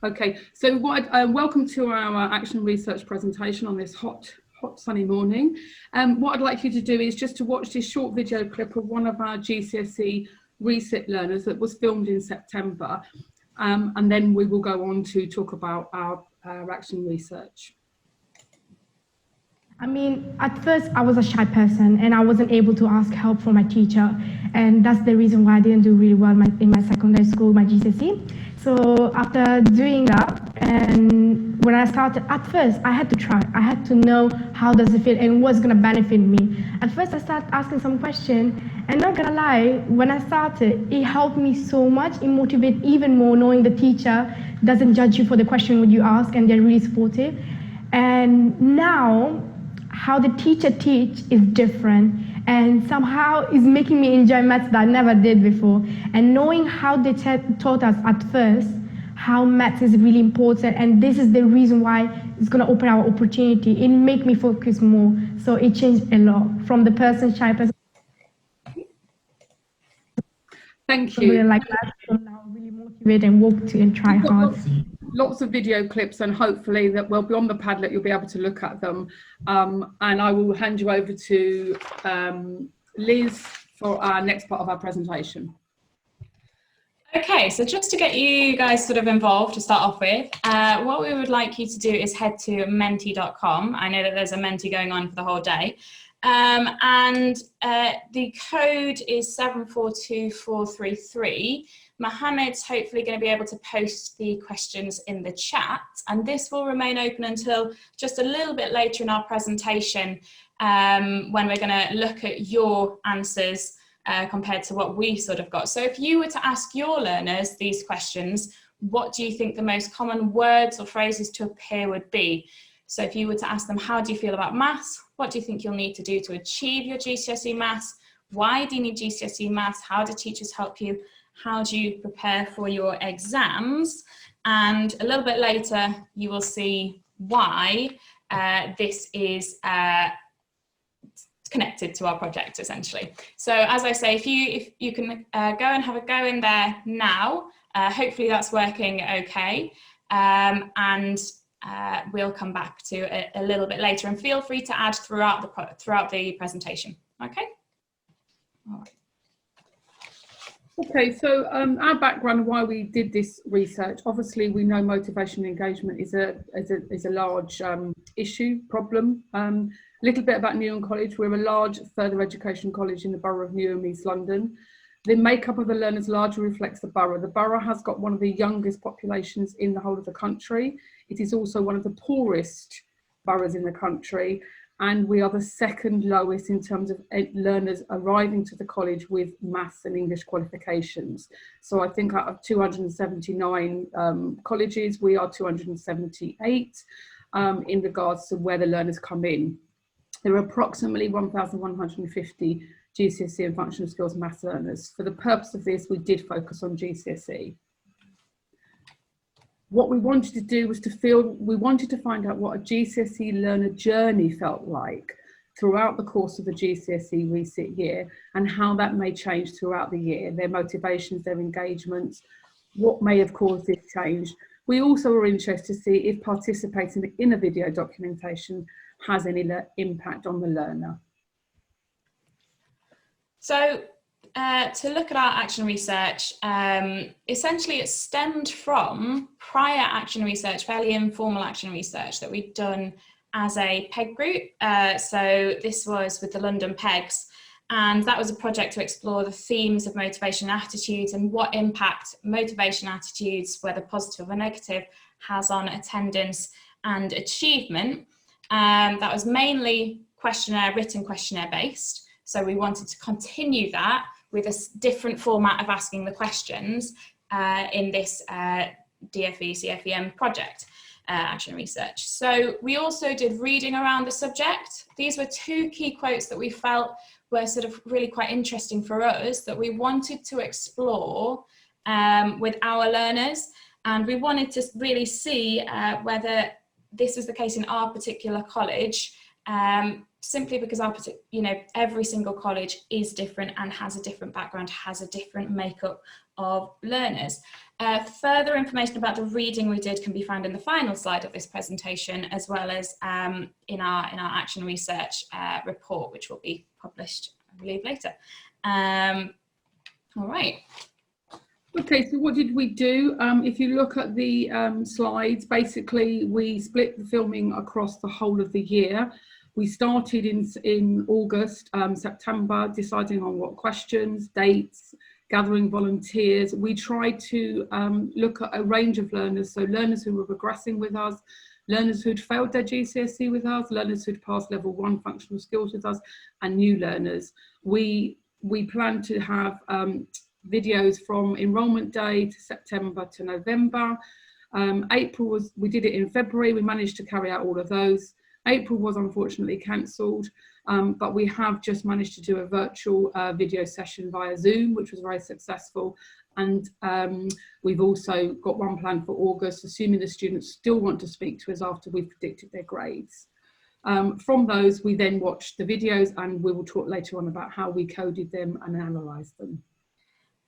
Okay, so welcome to our action research presentation on this hot sunny morning. What I'd like you to do is just to watch this short video clip of one of our GCSE resit learners that was filmed in September, and then we will go on to talk about our action research. I mean, at first I was a shy person and I wasn't able to ask help from my teacher, and that's the reason why I didn't do really well in my secondary school, my GCSE. So after doing that, and when I started, at first I had to try. I had to know how does it feel and what's gonna benefit me. At first I started asking some questions, and not gonna lie, when I started, it helped me so much. It motivated even more knowing the teacher doesn't judge you for the question when you ask, and they're really supportive. And now, how the teacher teach is different, and somehow is making me enjoy maths that I never did before. And knowing how they taught us at first, how maths is really important, and this is the reason why it's going to open our opportunity. It make me focus more, so it changed a lot from the shy person. Thank you. Really like that, so now really motivate and work to and try hard. Lots of video clips, and hopefully that will be on the Padlet, you'll be able to look at them. And I will hand you over to Liz for our next part of our presentation. Okay, so just to get you guys sort of involved to start off with, what we would like you to do is head to menti.com. I know that there's a Menti going on for the whole day. The code is 742433. Mohammed's hopefully going to be able to post the questions in the chat, and this will remain open until just a little bit later in our presentation, when we're going to look at your answers compared to what we sort of got. So if you were to ask your learners these questions, what do you think the most common words or phrases to appear would be? So if you were to ask them, how do you feel about maths? What do you think you'll need to do to achieve your GCSE maths? Why do you need GCSE maths? How do teachers help you? How do you prepare for your exams? And a little bit later, you will see why this is connected to our project, essentially. So as I say, if you can go and have a go in there now, hopefully that's working okay. We'll come back to it a little bit later, and feel free to add throughout the presentation. Okay. All right. Okay, so our background, why we did this research. Obviously, we know motivation and engagement is a large issue, problem. A little bit about Newham College. We're a large further education college in the borough of Newham, East London. The makeup of the learners largely reflects the borough. The borough has got one of the youngest populations in the whole of the country. It is also one of the poorest boroughs in the country, and we are the second lowest in terms of learners arriving to the college with maths and English qualifications. So I think out of 279 colleges, we are 278 in regards to where the learners come in. There are approximately 1,150 GCSE and functional skills maths learners. For the purpose of this, we did focus on GCSE. What we wanted to do was we wanted to find out what a GCSE learner journey felt like throughout the course of the GCSE resit year, and how that may change throughout the year, their motivations, their engagements, what may have caused this change. We also were interested to see if participating in a video documentation has any impact on the learner. So to look at our action research, essentially it stemmed from prior action research, fairly informal action research that we'd done as a PEG group. So this was with the London PEGs, and that was a project to explore the themes of motivation and attitudes and what impact motivation attitudes, whether positive or negative, has on attendance and achievement. That was mainly written questionnaire based. So we wanted to continue that with a different format of asking the questions in this DFE CfEM project action research. So we also did reading around the subject. These were two key quotes that we felt were sort of really quite interesting for us, that we wanted to explore with our learners, and we wanted to really see whether this was the case in our particular college, simply because every single college is different and has a different background, has a different makeup of learners. Further information about the reading we did can be found in the final slide of this presentation, as well as in our action research report, which will be published, I believe, later. All right. Okay, so what did we do? If you look at the slides, basically we split the filming across the whole of the year. We started in August, September, deciding on what questions, dates, gathering volunteers. We tried to look at a range of learners, so learners who were progressing with us, learners who'd failed their GCSE with us, learners who'd passed level 1 functional skills with us, and new learners. We plan to have videos from enrolment day to September to November. We did it in February, we managed to carry out all of those. April was unfortunately cancelled, but we have just managed to do a virtual video session via Zoom, which was very successful. And we've also got one planned for August, assuming the students still want to speak to us after we've predicted their grades. From those, we then watched the videos, and we will talk later on about how we coded them and analysed them.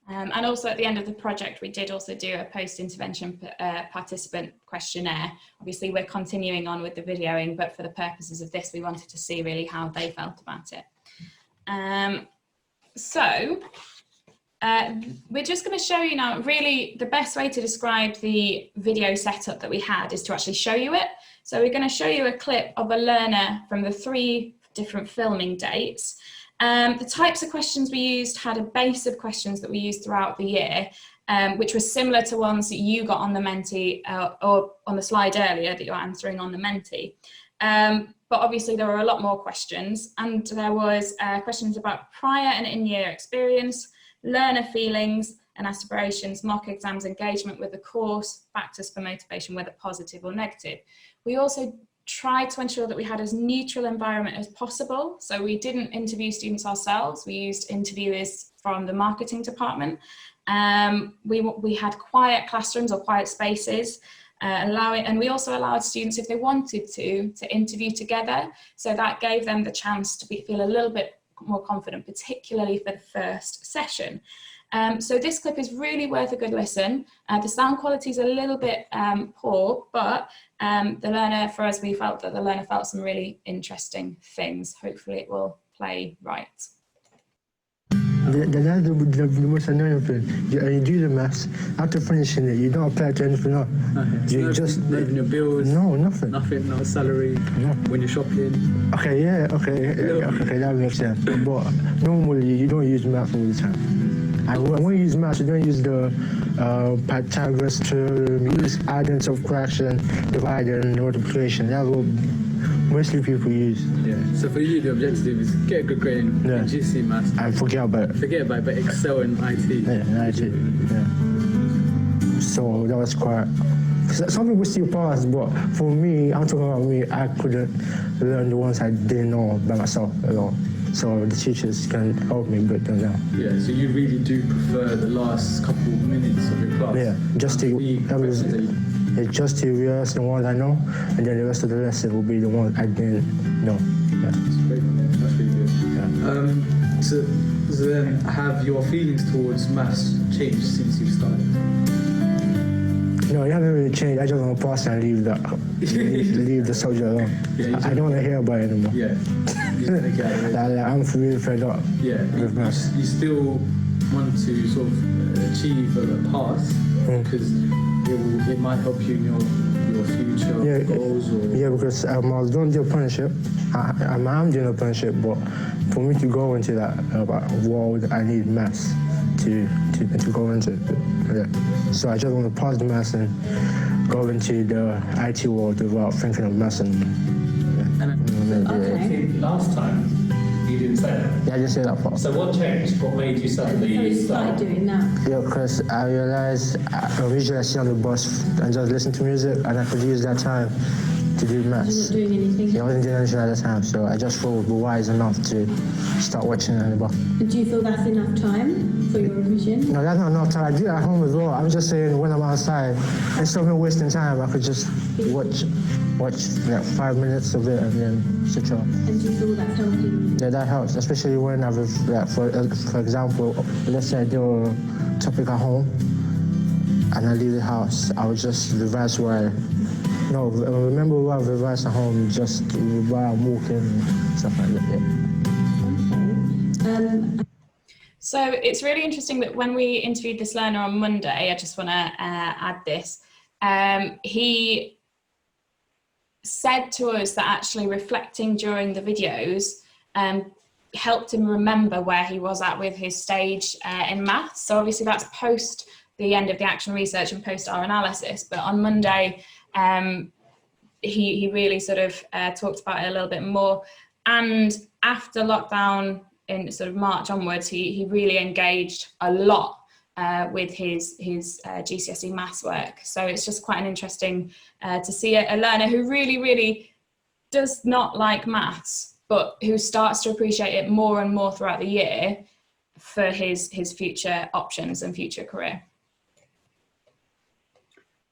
And also at the end of the project, we did also do a post-intervention participant questionnaire. Obviously, we're continuing on with the videoing, but for the purposes of this, we wanted to see really how they felt about it. We're just going to show you now, really the best way to describe the video setup that we had is to actually show you it. So we're going to show you a clip of a learner from the 3 different filming dates. The types of questions we used had a base of questions that we used throughout the year, which was similar to ones that you got on the Menti or on the slide earlier that you're answering on the Menti. But obviously there were a lot more questions, and there was questions about prior and in-year experience, learner feelings and aspirations, mock exams, engagement with the course, factors for motivation, whether positive or negative. We also tried to ensure that we had as neutral environment as possible. So we didn't interview students ourselves. We used interviewers from the marketing department. We had quiet classrooms or quiet spaces, and we also allowed students, if they wanted to interview together. So that gave them the chance to feel a little bit more confident, particularly for the first session. So this clip is really worth a good listen. The sound quality is a little bit poor, but the learner, for us, we felt that the learner felt some really interesting things. Hopefully it will play right. That's the most annoying thing. You do the maths, after finishing it, you don't apply it to anything else. Okay. You just even your bills. No, nothing. Nothing, no salary. No. When you're shopping. Okay, yeah, okay, that makes sense. But normally you don't use maths all the time. And when you use maths, you don't use the Pythagoras theorem. You use addition, subtraction, division, and multiplication. That's what mostly people use. Yeah. So for you, the objective is get a good grade in GCSE maths. And forget about it. Forget about it, but excel in IT. Yeah, in IT. Yeah. So that was quite. Some people still pass, but for me, I'm talking about me. I couldn't learn the ones I didn't know by myself at all. So the teachers can help me break them down. Yeah, so you really do prefer the last couple of minutes of your class? Yeah, just to rehearse the ones I know, and then the rest of the lesson will be the ones I didn't know. Yeah. That's really good. Yeah. So then, have your feelings towards maths changed since you started? No, it hasn't really changed. I just want to pass and leave the subject alone. Yeah, I don't want to hear about it anymore. Yeah. I'm really fed up with maths. You still want to sort of achieve a pass because it might help you in your future goals? Or... Yeah, because I was doing the apprenticeship. I'm doing apprenticeship, but for me to go into that world, I need maths to go into it. Yeah. So I just want to pass the maths and go into the IT world without thinking of maths and Last time you didn't say that. Yeah, I didn't say that part. So what changed? What made you suddenly start doing that? Yeah, because I realized originally I sit on the bus and just listen to music, and I could use that time to do maths. You're not doing anything? Yeah, I wasn't doing anything at the time, so I just thought it would be wise enough to start watching it in the book. And do you feel that's enough time for your revision? No, that's not enough time. I do it at home as well. I'm just saying when I'm outside, instead of me wasting time, I could just watch like 5 minutes of it and then switch off. And do you feel that's helping? Yeah, that helps, especially when I've, like, for example, let's say I do a topic at home and I leave the house, I would just revise remember what I revise at home, just while I'm walking and stuff like that. Okay. So it's really interesting that when we interviewed this learner on Monday, I just want to add this, he said to us that actually reflecting during the videos helped him remember where he was at with his stage in maths. So obviously that's post the end of the action research and post our analysis, but on Monday he really sort of talked about it a little bit more. And after lockdown in sort of March onwards, he really engaged a lot with his GCSE maths work. So it's just quite an interesting to see a learner who really does not like maths, but who starts to appreciate it more and more throughout the year for his future options and future career.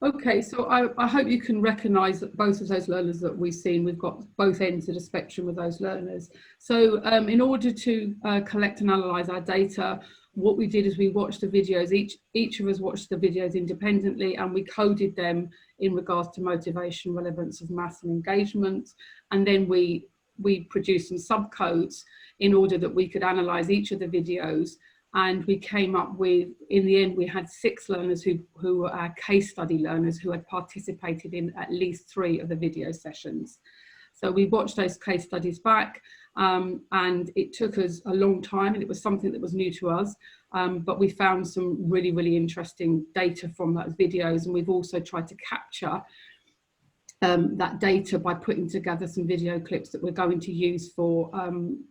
Okay, so I hope you can recognise that both of those learners that we've seen, we've got both ends of the spectrum with those learners. So in order to collect and analyse our data, what we did is we watched the videos, each of us watched the videos independently, and we coded them in regards to motivation, relevance of maths and engagement. And then we produced some subcodes in order that we could analyse each of the videos. And we came up with, in the end, we had 6 learners who were our case study learners who had participated in at least 3 of the video sessions. So we watched those case studies back, and it took us a long time, and it was something that was new to us, but we found some really interesting data from those videos, and we've also tried to capture that data by putting together some video clips that we're going to use for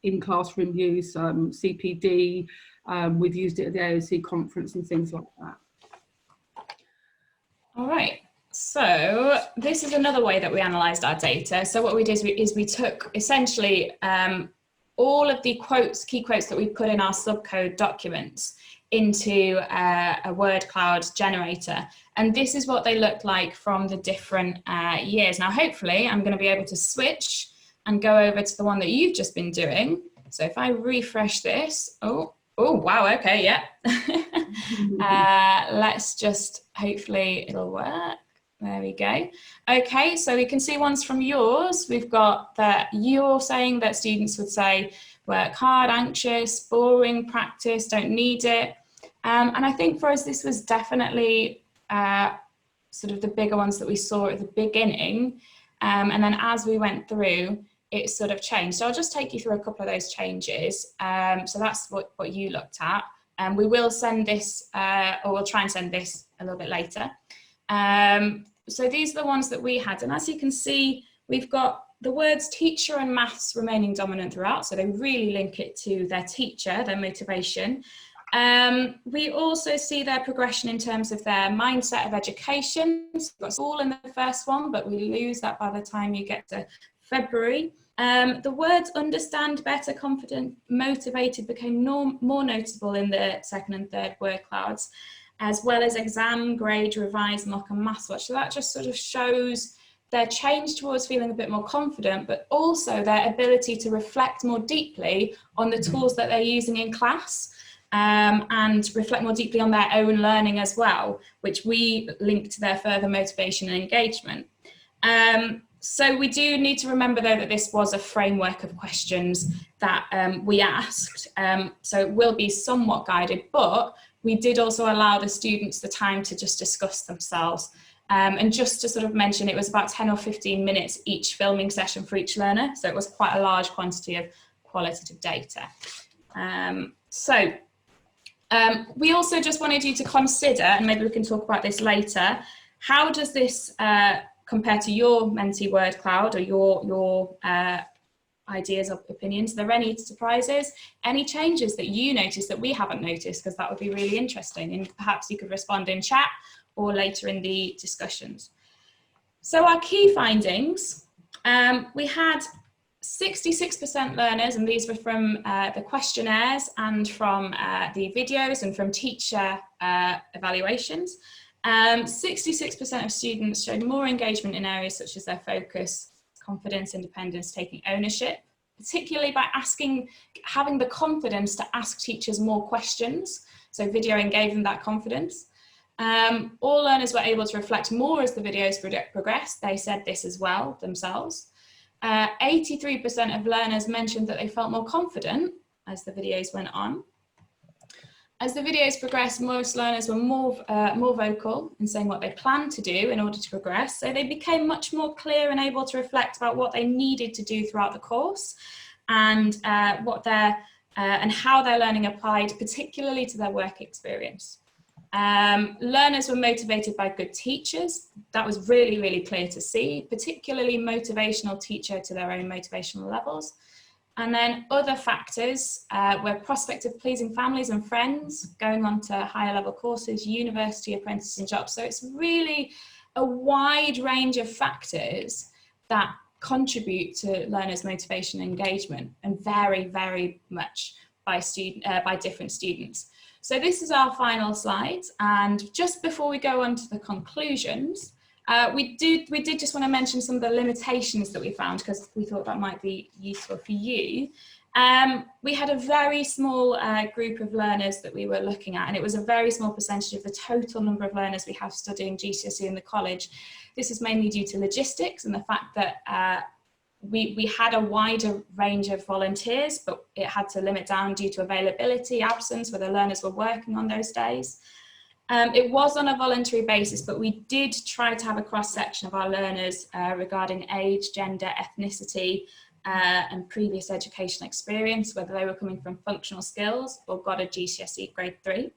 in-classroom use, CPD. We've used it at the AOC conference and things like that. All right, so this is another way that we analysed our data. So what we did is we took essentially all of the key quotes that we put in our subcode documents into a word cloud generator. And this is what they look like from the different years. Now, hopefully I'm going to be able to switch and go over to the one that you've just been doing. So if I refresh this, oh wow, okay, yeah. Let's just, hopefully it'll work. There we go. Okay, so we can see ones from yours. We've got that you're saying that students would say, work hard, anxious, boring, practice, don't need it. And I think for us, this was definitely sort of the bigger ones that we saw at the beginning. And then as we went through, it sort of changed. So I'll just take you through a couple of those changes. So that's what you looked at. And we will send this, or we'll try and send this a little bit later. So these are the ones that we had. And as you can see, we've got the words teacher and maths remaining dominant throughout. So they really link it to their teacher, their motivation. We also see their progression in terms of their mindset of education. So we've got school in the first one, but we lose that by the time you get to February. The words understand, better, confident, motivated became more notable in the second and third word clouds, as well as exam, grade, revise, mock and maths watch. So that just sort of shows their change towards feeling a bit more confident, but also their ability to reflect more deeply on the tools that they're using in class, and reflect more deeply on their own learning as well, which we link to their further motivation and engagement. So we do need to remember though that this was a framework of questions that we asked, so it will be somewhat guided, but we did also allow the students the time to just discuss themselves. And just to sort of mention, it was about 10 or 15 minutes each filming session for each learner, so it was quite a large quantity of qualitative data. We also just wanted you to consider, and maybe we can talk about this later, how does this compare to your Menti word cloud or your ideas or opinions? Are there any surprises, any changes that you noticed that we haven't noticed? Because that would be really interesting, and perhaps you could respond in chat or later in the discussions. So our key findings, we had 66% learners, and these were from the questionnaires and from the videos and from teacher evaluations. 66% of students showed more engagement in areas such as their focus, confidence, independence, taking ownership, particularly by having the confidence to ask teachers more questions. So videoing gave them that confidence. All learners were able to reflect more as the videos progressed. They said this as well themselves. 83% of learners mentioned that they felt more confident as the videos went on. As the videos progressed, most learners were more vocal in saying what they planned to do in order to progress. So they became much more clear and able to reflect about what they needed to do throughout the course and and how their learning applied, particularly to their work experience. Learners were motivated by good teachers. That was really, really clear to see, particularly motivational teacher to their own motivational levels. And then other factors were prospect of pleasing families and friends, going on to higher level courses, university, apprentices and jobs. So it's really a wide range of factors that contribute to learners' motivation and engagement, and vary very much by different students. So this is our final slide, and just before we go on to the conclusions, we did just want to mention some of the limitations that we found, because we thought that might be useful for you. We had a very small group of learners that we were looking at, and it was a very small percentage of the total number of learners we have studying GCSE in the college. This is mainly due to logistics and the fact that we had a wider range of volunteers, but it had to limit down due to availability, absence, whether learners were working on those days. It was on a voluntary basis, but we did try to have a cross-section of our learners regarding age, gender, ethnicity, and previous educational experience, whether they were coming from functional skills or got a GCSE grade 3.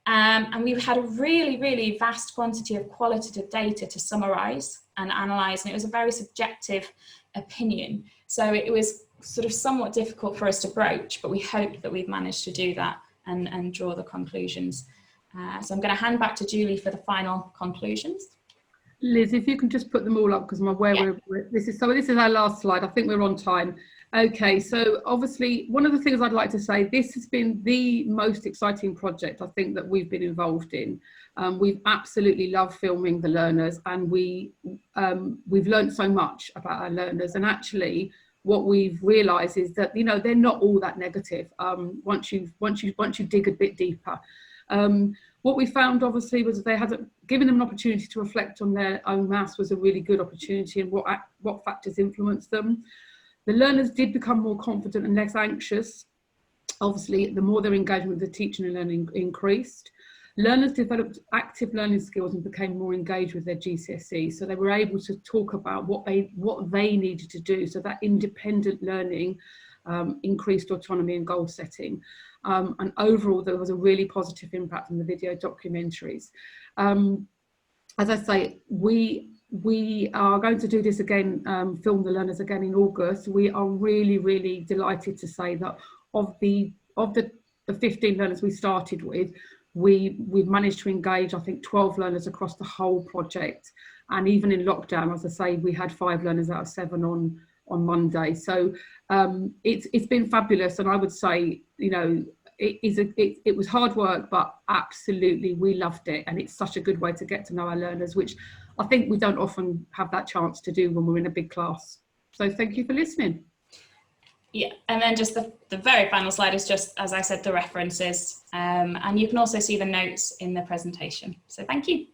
And we had a really, really vast quantity of qualitative data to summarise and analyse, and it was a very subjective opinion. So it was sort of somewhat difficult for us to broach, but we hope that we've managed to do that and draw the conclusions. So I'm going to hand back to Julie for the final conclusions. Liz, if you can just put them all up, because I'm aware this is our last slide. I think we're on time. Okay, so obviously one of the things I'd like to say, this has been the most exciting project I think that we've been involved in. We've absolutely loved filming the learners, and we've learned so much about our learners. And actually, what we've realised is that they're not all that negative. Once you dig a bit deeper. What we found obviously was they had given them an opportunity to reflect on their own maths was a really good opportunity, and what factors influenced them. The learners did become more confident and less anxious. Obviously, the more their engagement with the teaching and learning increased. Learners developed active learning skills and became more engaged with their GCSE. So they were able to talk about what they needed to do. So that independent learning increased autonomy and goal setting. And overall, there was a really positive impact on the video documentaries. As I say, we are going to do this again, film the learners again in August. We are really, really delighted to say that of the 15 learners we started with, we've managed to engage, I think, 12 learners across the whole project. And even in lockdown, as I say, we had 5 learners out of 7 on Monday. So it's been fabulous, and I would say, it was hard work, but absolutely we loved it, and it's such a good way to get to know our learners, which I think we don't often have that chance to do when we're in a big class. So thank you for listening. Yeah, and then just the very final slide is just, as I said, the references, and you can also see the notes in the presentation. So thank you.